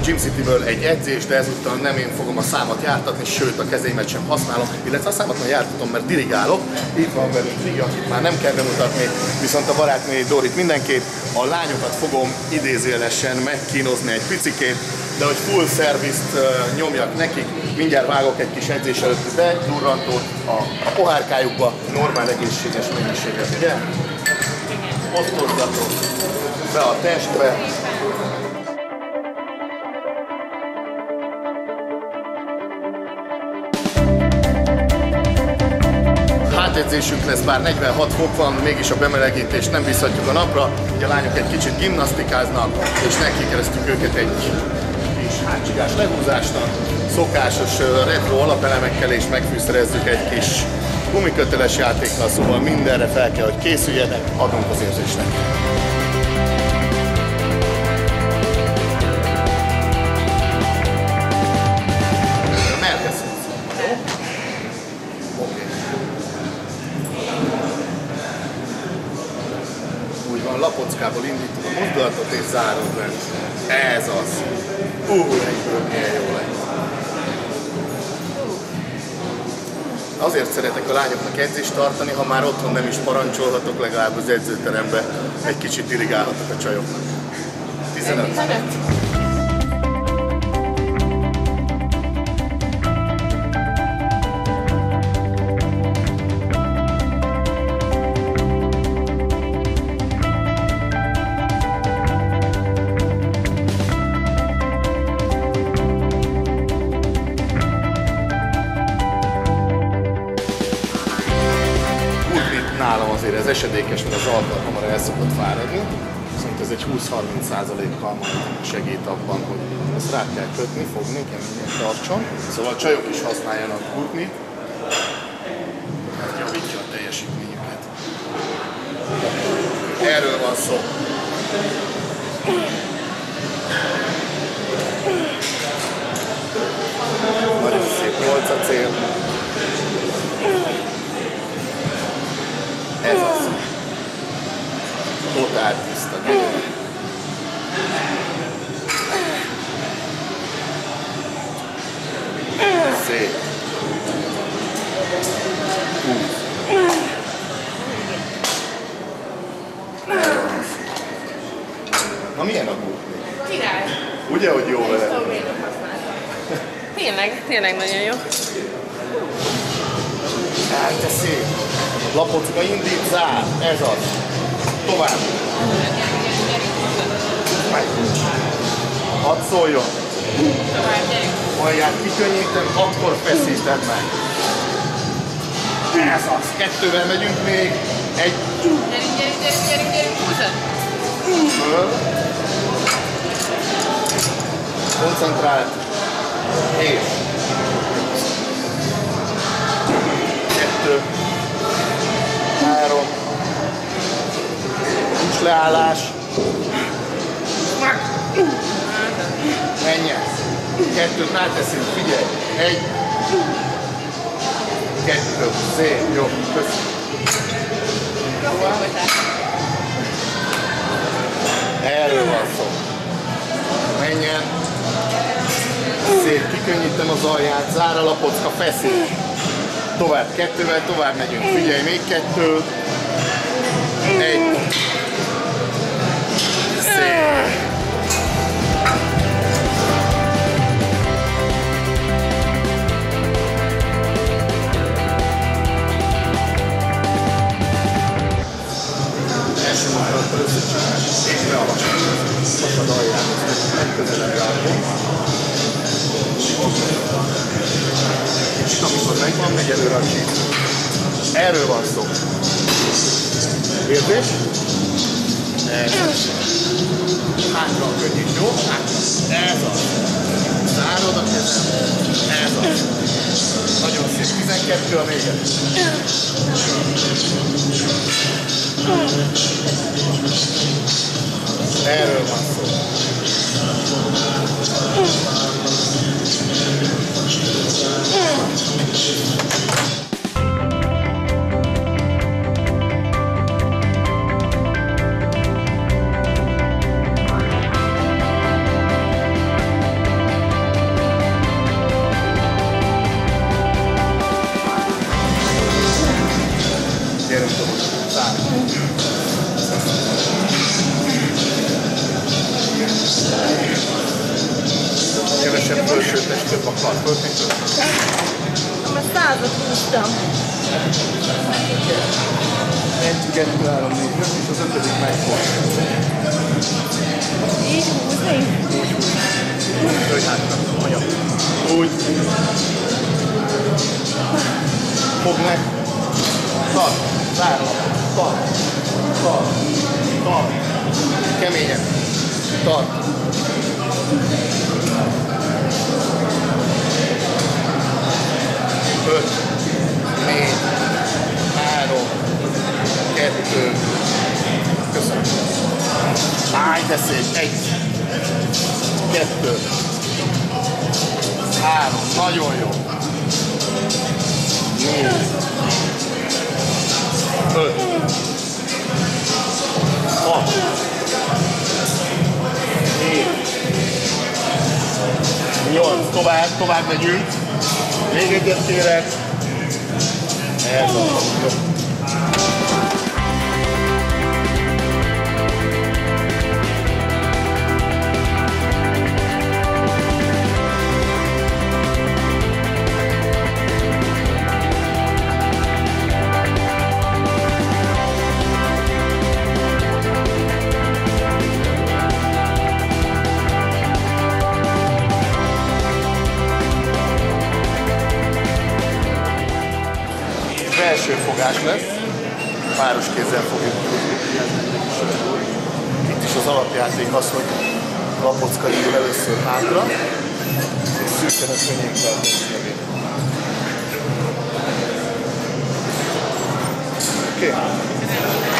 Gym Cityből egy edzést, de ezúttal nem én fogom a számat jártatni, sőt a kezeimet sem használom, illetve a számat már jártatom, mert dirigálok. Itt van velünk Rigi, akit már nem kell bemutatni, viszont a barátnői Dorit mindenképp. A lányokat fogom idézőjelesen megkínozni egy picikét, de hogy full service-t nyomjak nekik, mindjárt vágok egy kis edzés előtti bedurrantót a pohárkájukba, normál egészséges mennyiséget, ugye? Osztozzatok be a testbe. Hátedzésünk lesz, bár 46 fok van, mégis a bemelegítést nem bízhatjuk a napra. Ugye a lányok egy kicsit gimnasztikáznak, és nekikezdtük őket egy kis hátsigás lehúzásnak, szokásos retro alapelemekkel, és megfűszerezzük egy kis gumiköteles játékkal, szóval mindenre fel kell, hogy készüljenek, adunk az érzésnek. Lapockából indítunk a mozdulatot és zárod le. Ez az. Egyből milyen jó lett. Azért szeretek a lányoknak edzést tartani, ha már otthon nem is parancsolhatok, legalább az edzőterembe egy kicsit dirigálhatok a csajoknak. 15. Nálam azért ez esedékes, mert az alkat hamar el szokott fáradni, viszont ez egy 20-30%-kal majd segít abban, hogy ezt rá kell kötni, fogni, keményen tartson. Szóval a csajok is használjanak gurtnit, mert javítja a teljesítményüket. Erről van szó. Nagyon szép 8 a cél. Ez az. Totál tiszta. Szép. Na milyen a gurtni? Király. Ugye, hogy jó vele? Tényleg nagyon jó. Hát de szép. Lapocka indít, zár. Ez az. Tovább. Hadd szóljon. Majd kikönnyítem, akkor feszíted meg. Ez az. Kettővel megyünk még. Egy. Gyerünk, húzod. Koncentrált. És. 2. 3. Nincs leállás. Menjen. 2-t ráteszünk, figyelj. 1. 2. Szép, jó. Köszönöm. Erről van szó. Menjen. Szép, kikönnyítem az alját, zár a lapocka, feszít. Tovább, 2-vel tovább megyünk. Figyelj, még 2. 1. Szép. Első mondattal összecsinálni. És bealacsony. Kapad alját. Megközelebb rákom. Kicsit amikor megvan, megy előre a csíp. Erről van szó. Érzés? Hátra könnyít, jó? Hátra. Ez az. Zárod a kezem. Ez az. Nagyon szép. 12 a vége. Erről van szó. Zárd. Kevesebb fölsőt, több a kar. Fölsőt. Most 100-at húztam. 1, 2, 3, 4, 5, és az 5. megfog. Így húzni? Úgy húzni. Dőj hátra, anya. Úgy. Fogd meg. Tart. Zárva. Tart. Tart. Tart. Keményen. Tart. Öt. 4. 3. 2. Köszönöm. Állj, de szép. 1. 2. 3. Nagyon jó. 4. 5. 6. 7. 8. Tovább megyünk. Még egyet kérek. Ez a jó. Belső fogás lesz, páros kézzel fogjuk. Itt is az alapjáték az, hogy lapocka indul először hátra, és szűken a könnyékkel megint. Oké?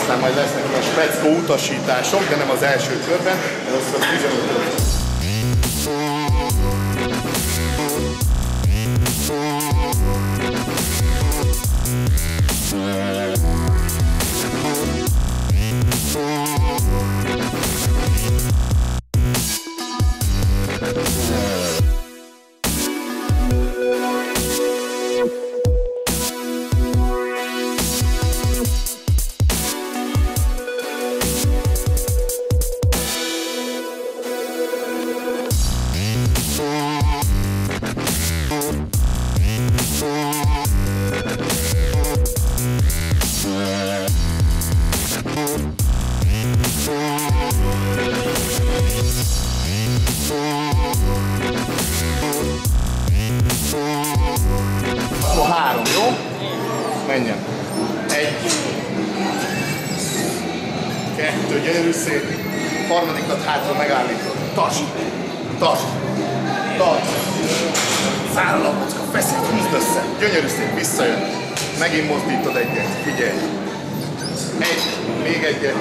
Aztán majd lesznek ilyen speckó utasítások, de nem az első körben, először 15. Akkor 3, jó? Menjen. 1, 2, gyönyörű szép. Harmadikat hátra megállítod. Tartsd! Tartsd! Tartsd! Száll a lapocka, feszít, húzd össze. Gyönyörű szép, visszajön. Megint mozdítod egyet, figyelj. 1, még egyet.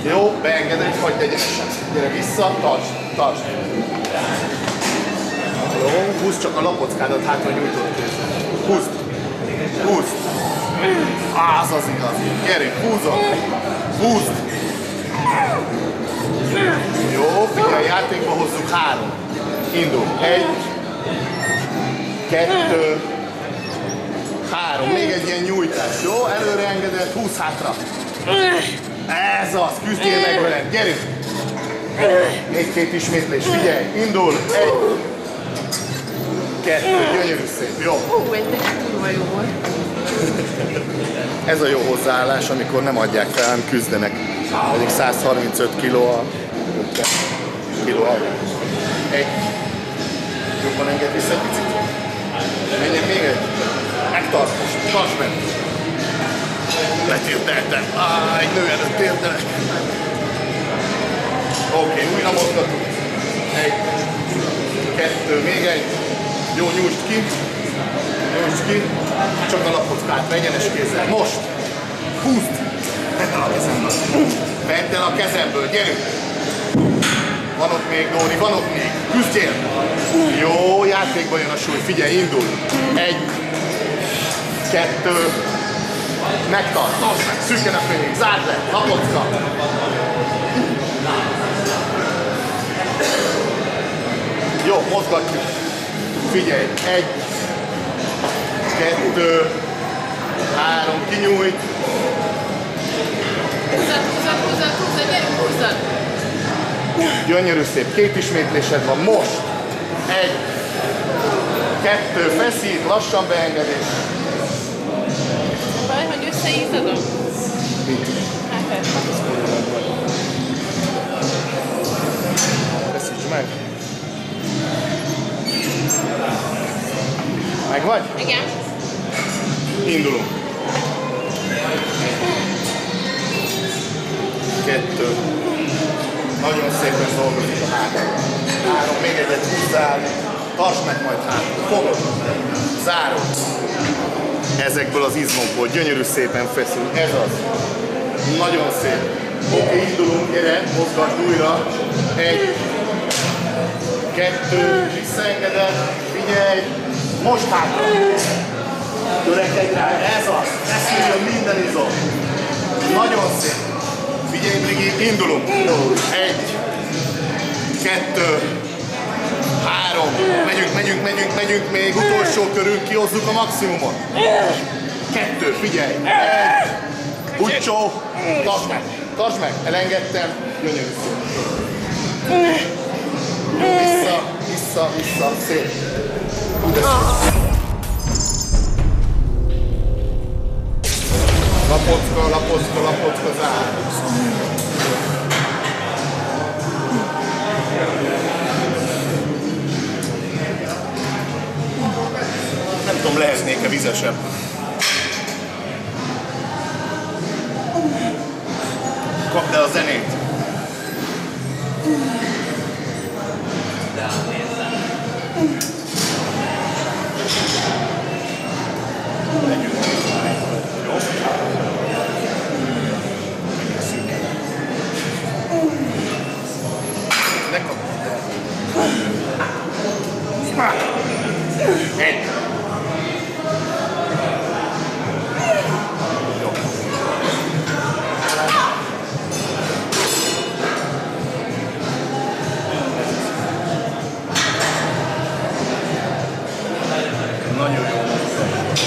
Jó, beengeded, hagyd egyenesen. Gyere vissza, tartsd, tartsd. Jó, húzd csak a lapockádat hátra nyújtott kézzel. Húzd! Húzd! Az igazi. Gyerünk, húzod! Húzd! Jó, figyelj, játékba hozzuk 3. Indul. 1, 2, 3. Még egy ilyen nyújtás, jó? Előre engedett, húzz hátra. Ez az, küzdjél meg veled, gyerünk! 1-2 ismétlés, figyelj, indul, 1, 2, gyönyörű szép, jó? Ez kurva jó volt. Ez a jó hozzáállás, amikor nem adják fel, hanem küzdenek. Pedig 135 kg a 50 kg alá. 1, jobban enged vissza egy picit. Menjen még egy. Megtart most, tartsd meg. Letérdeltem. Egy nő előtt térdelek. Oké, újra mozgatunk. 1, 2, még egy. Jó, nyújtsd ki. Nyújtsd ki. Csak a lapockát, egyenes kézzel. Most. Húzd. Vedd el a kezemből. Vedd el a kezemből, gyerünk. Van ott még, Dóri, van ott még. Küzdjél. Jó, játékba jön a súly. Figyelj, indul. 1, 2, megtart, tartsd meg, szűken a fényig, zárd le, lapocka. Jó, mozgatjuk. Figyelj, 1, 2, 3, kinyújt. Húzzad, gyerünk, húzzad! Gyönyörű szép, 2 ismétlésed van most. 1, 2, feszít, lassan beengedés. Baj, hogy összeízadom? Mit? Hát ez. Feszíts meg. Meg vagy? Igen. Indulunk. 2. Nagyon szépen dolgozik a hátam. 3, még egyet húzzál. Tartsd meg majd hátul. Fogod. Zárod. Ezekből az izmokból gyönyörű szépen feszül. Ez az. Nagyon szép. Oké, indulunk, gyere, mozgasd újra. 1, 2, visszaengeded, figyelj. Most hátra. Törekedj rá, ez az. Feszüljön minden izom. Nagyon szép. Figyelj, Brigi, indulunk. 1, 2, 3. Megyünk még. Utolsó körül kihozzuk a maximumot. 2, figyelj. 1. Bucsó. Tartsd meg. Elengedtem. Gyönyörű szép. Vissza. Szép. Lapocka, zár. Nem tudom, lehetnék-e vizesebb. Kapd el a zenét. Jó? Ne kapd el. 1. Jó. Nagyon jó.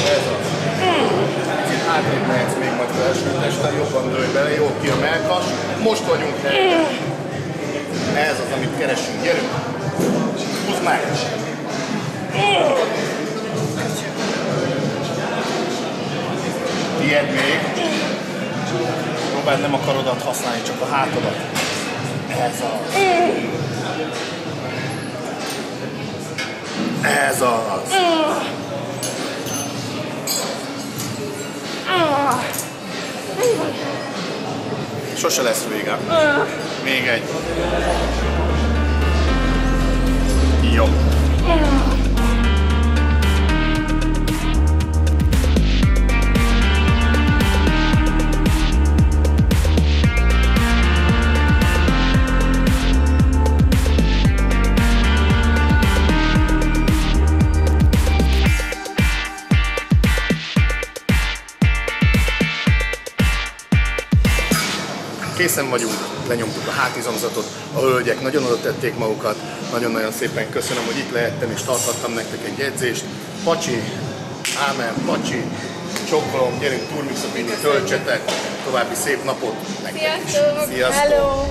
Ez az. Kicsit hátrébb mehetsz még majd felső testen, jobban dőlj bele, jó ki a mellkas. Most vagyunk helyben. Ez az, amit keresünk. Gyerünk! Húzd meg! Tied még. Próbáld nem a karodat használni, csak a hátadat. Ez az. Ez az. Sose lesz vége. Még egy. Jó. Készen vagyunk, lenyomtuk a hátizomzatot, a hölgyek nagyon oda tették magukat, nagyon-nagyon szépen köszönöm, hogy itt lehettem és tartottam nektek egy edzést. Pacsi, ámen, pacsi, csokkolom, gyerünk Turmixopini, töltsetek, további szép napot nektek is. Sziasztok! Sziasztok! Hello!